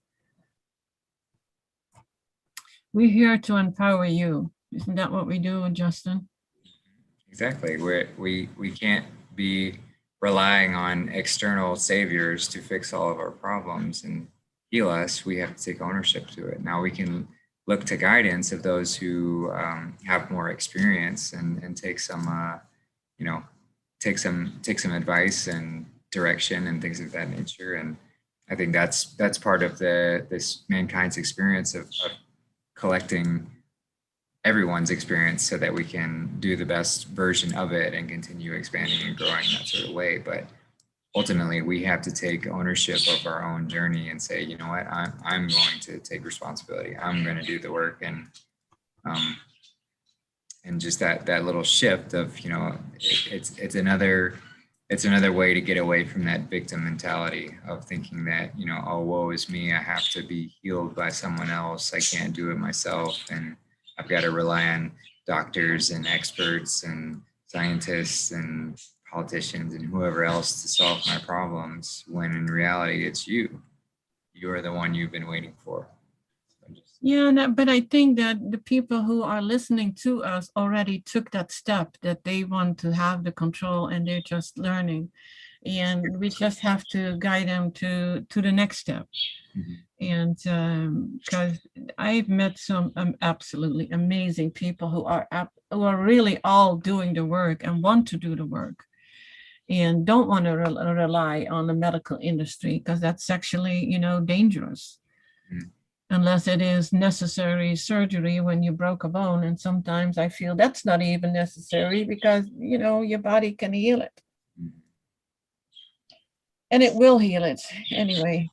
We're here to empower you. Isn't that what we do, Justin? Exactly. We can't be relying on external saviors to fix all of our problems and heal us. We have to take ownership to it. Now we can look to guidance of those who have more experience and take some, you know, take some advice and direction and things of that nature. And I think that's part of this mankind's experience of collecting everyone's experience so that we can do the best version of it and continue expanding and growing that sort of way. But ultimately, we have to take ownership of our own journey and say, you know what, I'm going to take responsibility. I'm going to do the work, and just that little shift of, you know, it's another way to get away from that victim mentality of thinking that, you know, oh, woe is me, I have to be healed by someone else, I can't do it myself, and I've got to rely on doctors and experts and scientists and politicians and whoever else to solve my problems, when in reality it's you. You're the one you've been waiting for. Yeah, but I think that the people who are listening to us already took that step, that they want to have the control and they're just learning. And we just have to guide them to the next step. Mm-hmm. And because I've met some absolutely amazing people who are really all doing the work and want to do the work and don't want to rely on the medical industry, because that's actually, you know, dangerous. Mm-hmm. Unless it is necessary surgery when you broke a bone. And sometimes I feel that's not even necessary because, you know, your body can heal it. And it will heal it anyway.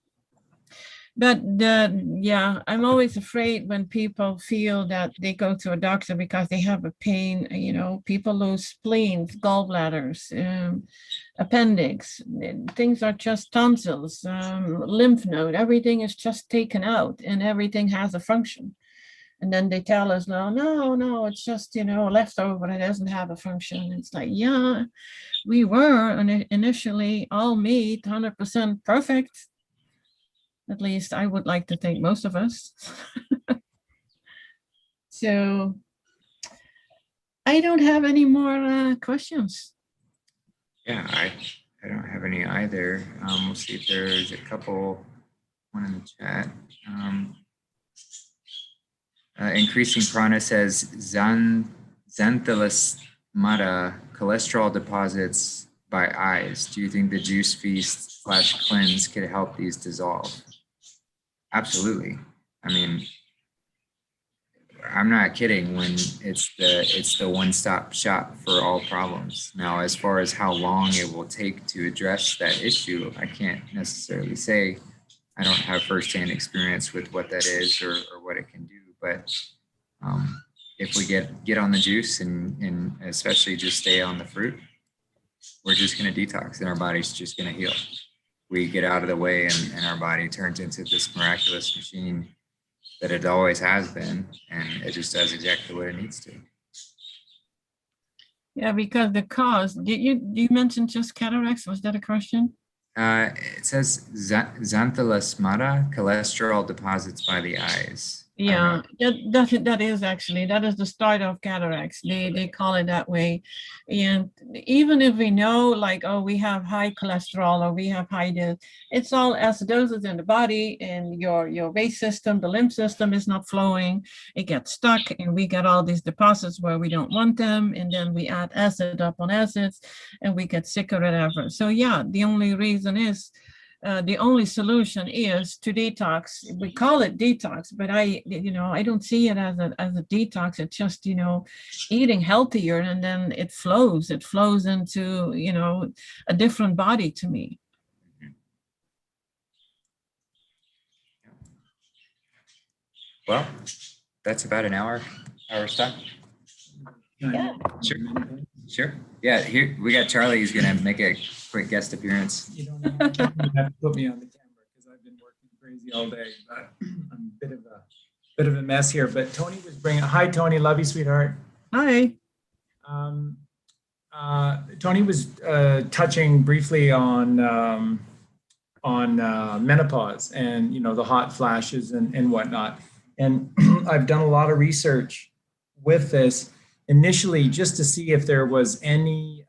But yeah, I'm always afraid when people feel that they go to a doctor because they have a pain. You know, people lose spleens, gallbladders, appendix. Things are just tonsils, lymph node. Everything is just taken out, and everything has a function. And then they tell us, no, it's just, you know, leftover. It doesn't have a function. It's like, yeah, we were initially all made 100% perfect. At least I would like to think most of us. So I don't have any more questions. Yeah, I don't have any either. We'll see if there's a couple, one in the chat. Increasing prana says xanthillus mata, cholesterol deposits by eyes. Do you think the juice feast / cleanse could help these dissolve? Absolutely. I mean, I'm not kidding when it's the one-stop shop for all problems. Now, as far as how long it will take to address that issue, I can't necessarily say, I don't have firsthand experience with what that is or what it can do, but if we get on the juice and especially just stay on the fruit, we're just going to detox and our body's just going to heal. We get out of the way and our body turns into this miraculous machine that it always has been, and it just does exactly what it needs to. Yeah, because the cause, did you mention just cataracts? Was that a question? It says xanthelasmata, cholesterol deposits by the eyes. Yeah, that is actually, that is the start of cataracts. They call it that way. And even if we know like, oh, we have high cholesterol or we have high this, it's all acidosis in the body, and your waste system, the lymph system is not flowing. It gets stuck and we get all these deposits where we don't want them. And then we add acid up on acids and we get sick or whatever. So yeah, the only reason is the only solution is to detox. We call it detox, but I don't see it as a detox. It's just, eating healthier, and then it flows into, a different body to me. Well, that's about an hour stuff. Yeah. Sure. Yeah, here we got Charlie who's going to make a quick guest appearance. You don't have to put me on the camera because I've been working crazy all day, but I'm a bit of a mess here. But Toni was bringing. Hi, Toni. Love you, sweetheart. Hi. Toni was touching briefly on menopause and the hot flashes and whatnot. And I've done a lot of research with this initially just to see if there was any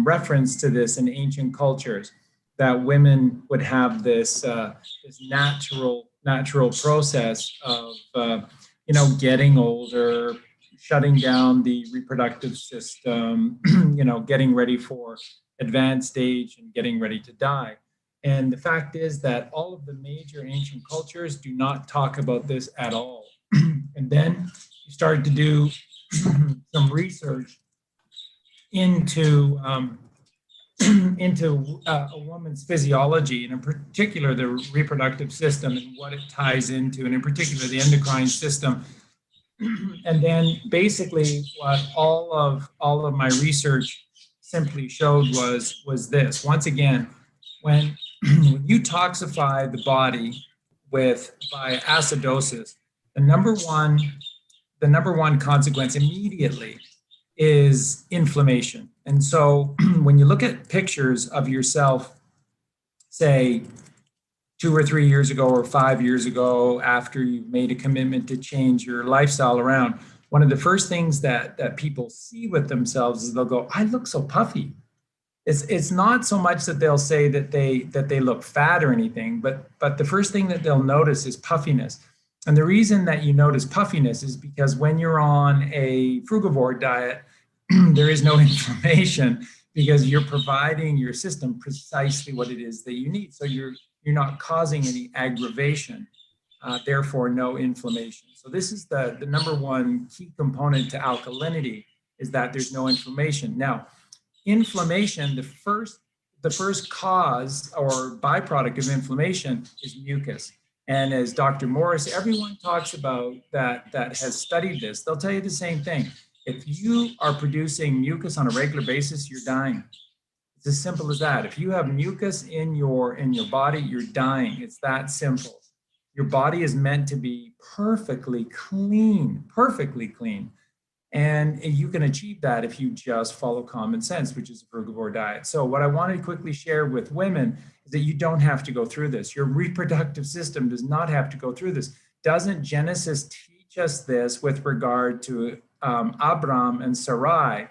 reference to this in ancient cultures, that women would have this natural process of getting older, shutting down the reproductive system, getting ready for advanced age and getting ready to die. And the fact is that all of the major ancient cultures do not talk about this at all. And then you started to do some research into a woman's physiology, and in particular the reproductive system and what it ties into, and in particular the endocrine system. And then basically what all of my research simply showed was this. Once again, when you toxify the body by acidosis, the number one consequence immediately is inflammation. And so when you look at pictures of yourself, say 2 or 3 years ago or 5 years ago, after you've made a commitment to change your lifestyle around, one of the first things that people see with themselves is they'll go, I look so puffy. It's not so much that they'll say that they look fat or anything, but the first thing that they'll notice is puffiness. And the reason that you notice puffiness is because when you're on a frugivore diet, there is no inflammation because you're providing your system precisely what it is that you need. So you're not causing any aggravation, therefore no inflammation. So this is the number one key component to alkalinity, is that there's no inflammation. Now, inflammation, the first cause or byproduct of inflammation is mucus. And as Dr. Morris, everyone talks about that has studied this, they'll tell you the same thing. If you are producing mucus on a regular basis, you're dying. It's as simple as that. If you have mucus in your body, you're dying. It's that simple. Your body is meant to be perfectly clean. And you can achieve that if you just follow common sense, which is a frugivore diet. So what I wanted to quickly share with women is that you don't have to go through this. Your reproductive system does not have to go through this. Doesn't Genesis teach us this with regard to Abram and Sarai?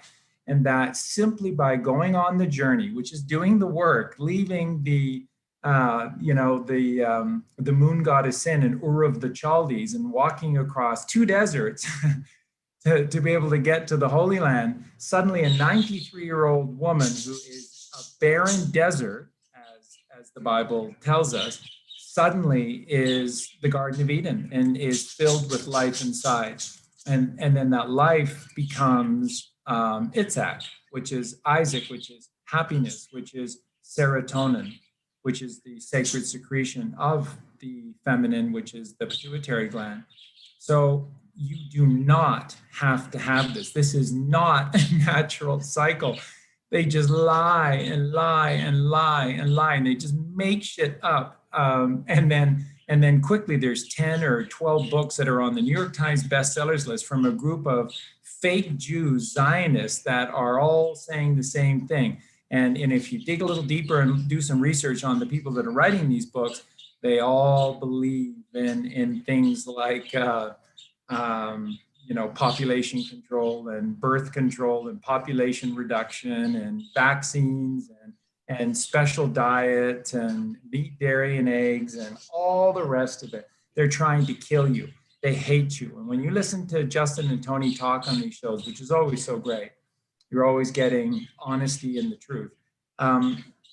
And that simply by going on the journey, which is doing the work, leaving the moon goddess Sin in Ur of the Chaldees and walking across 2 deserts to be able to get to the Holy Land, suddenly a 93-year-old woman who is a barren desert, as the Bible tells us, suddenly is the Garden of Eden and is filled with life inside. And then that life becomes Itzhak, which is Isaac, which is happiness, which is serotonin. which is the sacred secretion of the feminine, which is the pituitary gland. So you do not have to have this. This is not a natural cycle. They just lie and lie and lie and lie, and they just make shit up. And then quickly there's 10 or 12 books that are on the New York Times bestsellers list from a group of fake Jews, Zionists, that are all saying the same thing. And if you dig a little deeper and do some research on the people that are writing these books, they all believe in things like population control and birth control and population reduction and vaccines and special diet and meat, dairy, and eggs and all the rest of it. They're trying to kill you. They hate you. And when you listen to Justin and Toni talk on these shows, which is always so great, you're always getting honesty and the truth.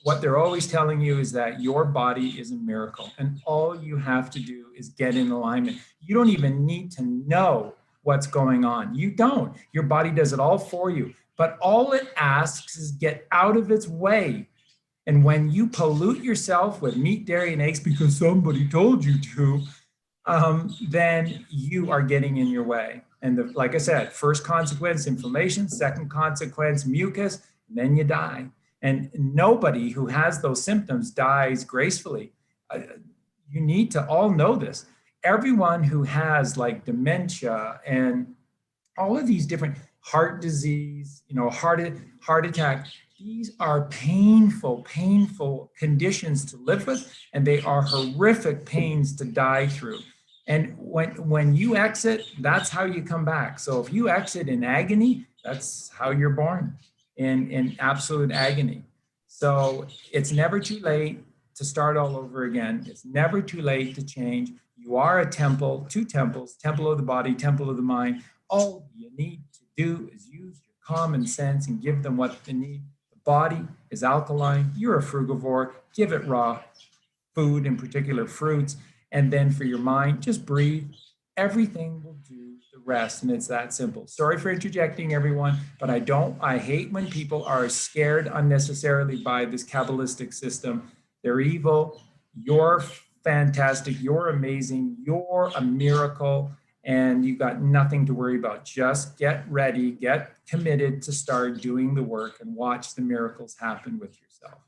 What they're always telling you is that your body is a miracle, and all you have to do is get in alignment. You don't even need to know what's going on. You don't. Your body does it all for you. But all it asks is get out of its way. And when you pollute yourself with meat, dairy, and eggs because somebody told you to, then you are getting in your way. And like I said, first consequence, inflammation, second consequence, mucus, and then you die. And nobody who has those symptoms dies gracefully. You need to all know this. Everyone who has like dementia and all of these different heart disease, heart attack, these are painful conditions to live with, and they are horrific pains to die through. And when you exit, that's how you come back. So if you exit in agony, that's how you're born, in absolute agony. So it's never too late to start all over again. It's never too late to change. You are a temple, two temples, temple of the body, temple of the mind. All you need to do is use your common sense and give them what they need. The body is alkaline. You're a frugivore. Give it raw food, in particular fruits. And then for your mind, just breathe. Everything will do the rest. And it's that simple. Sorry for interjecting, everyone, but I hate when people are scared unnecessarily by this Kabbalistic system. They're evil. You're fantastic. You're amazing. You're a miracle. And you got nothing to worry about. Just get ready, get committed to start doing the work and watch the miracles happen with yourself.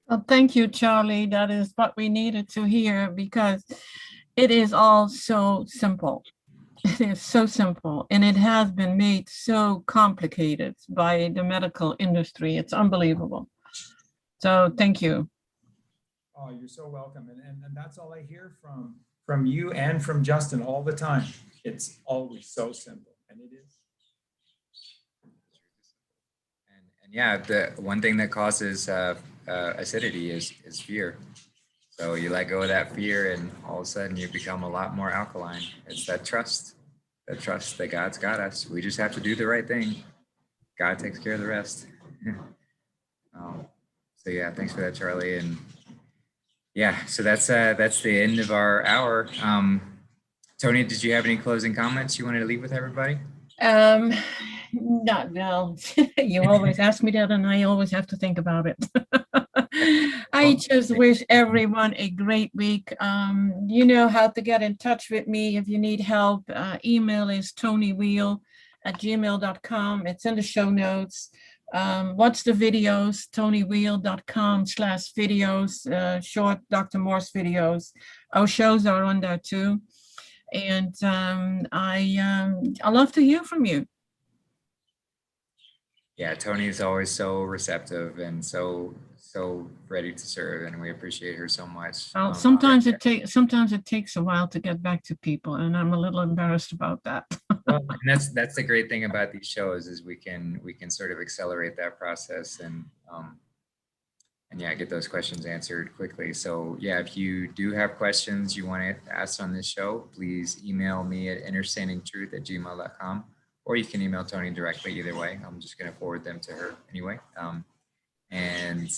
Well, thank you, Charlie. That is what we needed to hear, because it is all so simple. It is so simple, and it has been made so complicated by the medical industry. It's unbelievable. So thank you. Oh, you're so welcome. And that's all I hear from you and from Justin all the time. It's always so simple, and it is. And yeah, the one thing that causes acidity is fear. So you let go of that fear, and all of a sudden you become a lot more alkaline. It's that trust that God's got us. We just have to do the right thing. God takes care of the rest. So yeah, thanks for that, Charlie. And yeah, so that's the end of our hour. Toni, did you have any closing comments you wanted to leave with everybody? Not well. You always ask me that, and I always have to think about it. I just wish everyone a great week. You know how to get in touch with me if you need help. Email is toniweel@gmail.com. It's in the show notes. Watch the videos, toniweel.com/videos, short Dr. Morse videos. Our shows are on there too. And I love to hear from you. Yeah, Toni is always so receptive and so ready to serve, and we appreciate her so much. Well, sometimes it takes a while to get back to people, and I'm a little embarrassed about that. Well, and that's the great thing about these shows is we can sort of accelerate that process and yeah, get those questions answered quickly. So yeah, if you do have questions you want to ask on this show, please email me at understandingtruth@gmail.com, or you can email Toni directly. Either way, I'm just going to forward them to her anyway. And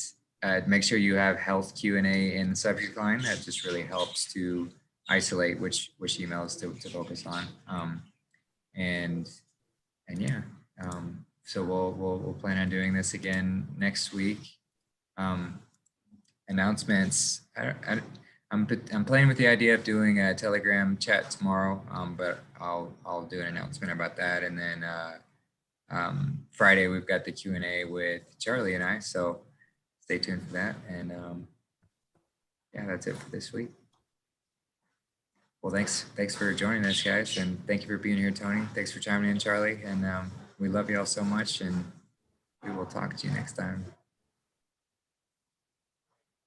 make sure you have health Q&A in the subject line. That just really helps to isolate which emails to focus on. And yeah, so we'll plan on doing this again next week. announcements. I'm playing with the idea of doing a Telegram chat tomorrow, but I'll do an announcement about that. And then Friday we've got the Q&A with Charlie and I. So stay tuned for that. And yeah, that's it for this week. Well, thanks for joining us, guys, and thank you for being here, Toni. Thanks for chiming in, Charlie, and we love you all so much, and we will talk to you next time.